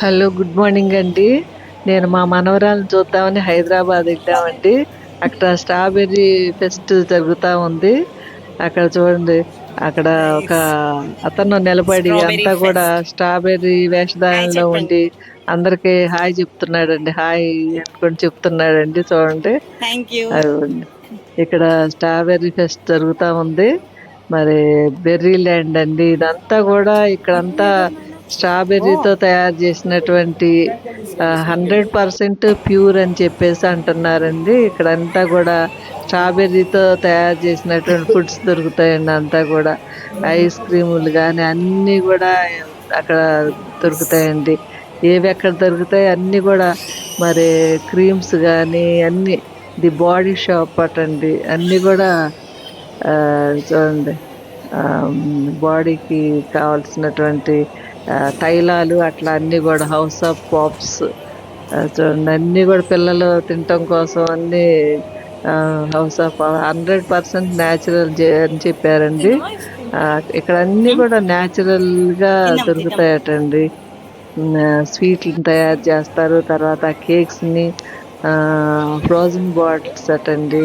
Hello, good morning అండి. నేను మా మనవరాలను చూద్దామని హైదరాబాద్ వెళ్ళామండి. అక్కడ స్ట్రాబెర్రీ ఫెస్ట్ జరుగుతా ఉంది. అక్కడ చూడండి, అక్కడ ఒక నైస్. అతను నిలబడి స్ట్రాబెర్రీ అంతా కూడా ఫెస్ట్. స్ట్రాబెర్రీ హాయ్ వేషధారణలో చెప్పండి. ఉండి అందరికి హాయ్ చెప్తున్నాడండి. హాయ్ అనుకొని చెప్తున్నాడండి. చూడండి, థ్యాంక్ యూ. అదిగోండి. ఇక్కడ స్ట్రాబెర్రీ ఫెస్ట్ జరుగుతా ఉంది. మరి బెర్రీ ల్యాండ్ అండి ఇదంతా కూడా. ఇక్కడంతా ఓ స్ట్రాబెర్రీతో తయారు చేసినటువంటి 100% ప్యూర్ అని చెప్పేసి అంటున్నారండి. ఇక్కడంతా కూడా స్ట్రాబెర్రీతో తయారు చేసినటువంటి ఫుడ్స్ దొరుకుతాయండి. అంతా కూడా ఐస్ క్రీములు కానీ అన్నీ కూడా అక్కడ దొరుకుతాయండి. ఏవి ఎక్కడ దొరుకుతాయి అన్నీ కూడా. మరి క్రీమ్స్ కానీ అన్నీ. ది బాడీ షాప్ అటండి. అన్నీ కూడా చూడండి, బాడీకి కావాల్సినటువంటి తైలాలు అట్లా అన్నీ కూడా. హౌస్ ఆఫ్ పాప్స్ చూడండి, అన్నీ కూడా పిల్లలు తినటం కోసం అన్నీ. హౌస్ ఆఫ్ 100% న్యాచురల్ అని చెప్పారండి. ఇక్కడ అన్నీ కూడా న్యాచురల్గా తిందాం తిందాం. దొరుకుతాయటండి. స్వీట్లను తయారు చేస్తారు. తర్వాత కేక్స్ని, ఫ్రోజన్ బాటిల్స్ అటండి.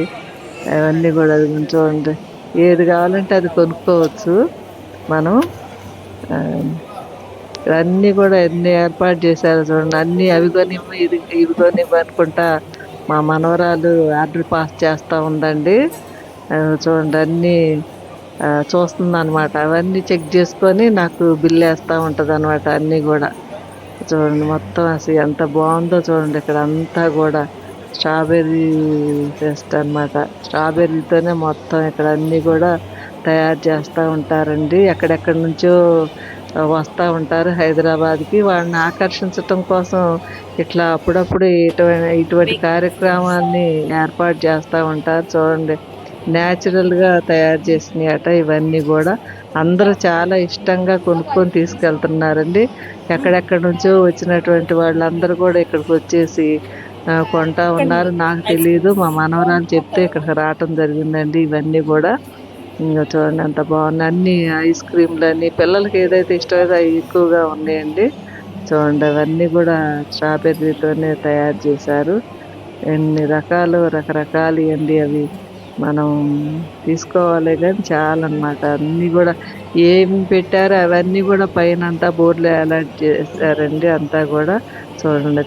అవన్నీ కూడా చూడండి, ఏది కావాలంటే అది కొనుక్కోవచ్చు మనం. ఆ, ఇక్కడ అన్నీ కూడా ఎన్ని ఏర్పాటు చేశారు చూడండి. అన్నీ అవి కొనివ్వు ఇవి కొనివ్వు అనుకుంటా మా మనవరాలు ఆర్డర్ పాస్ చేస్తూ ఉందండి. చూడండి, అన్నీ చూస్తుంది అనమాట. అవన్నీ చెక్ చేసుకొని నాకు బిల్ వేస్తూ ఉంటుంది అనమాట. అన్నీ కూడా చూడండి, మొత్తం అసలు ఎంత బాగుందో చూడండి. ఇక్కడ అంతా కూడా స్ట్రాబెర్రీ ఫెస్ట్ అనమాట. స్ట్రాబెర్రీతోనే మొత్తం ఇక్కడ అన్నీ కూడా తయారు చేస్తూ ఉంటారండి. ఎక్కడెక్కడి నుంచో వస్తూ ఉంటారు హైదరాబాద్కి. వాళ్ళని ఆకర్షించటం కోసం ఇట్లా అప్పుడప్పుడు ఇటువంటి కార్యక్రమాన్ని ఏర్పాటు చేస్తూ ఉంటారు. చూడండి, న్యాచురల్గా తయారు చేసినాయి అట ఇవన్నీ కూడా. అందరూ చాలా ఇష్టంగా కొనుక్కొని తీసుకెళ్తున్నారండి. ఎక్కడెక్కడి నుంచో వచ్చినటువంటి వాళ్ళందరూ కూడా ఇక్కడికి వచ్చేసి కొంటా ఉన్నారు. నాకు తెలియదు, మా మనవరాలు చెప్తే ఇక్కడికి రావటం జరిగిందండి. ఇవన్నీ కూడా ఇంకా చూడండి ఎంత బాగున్నాయి. అన్ని ఐస్ క్రీమ్లని పిల్లలకి ఏదైతే ఇష్టమైతే అవి ఎక్కువగా ఉన్నాయండి. చూడండి, అవన్నీ కూడా స్ట్రాబెర్రీతోనే తయారు చేశారు. ఎన్ని రకాలు రకరకాలు అండి అవి. మనం తీసుకోవాలి కానీ చాలా అన్నమాట. అన్నీ కూడా ఏమి పెట్టారో అవన్నీ కూడా పైన అంతా బోర్డులో అలాట్ చేశారండి. అంతా కూడా చూడండి.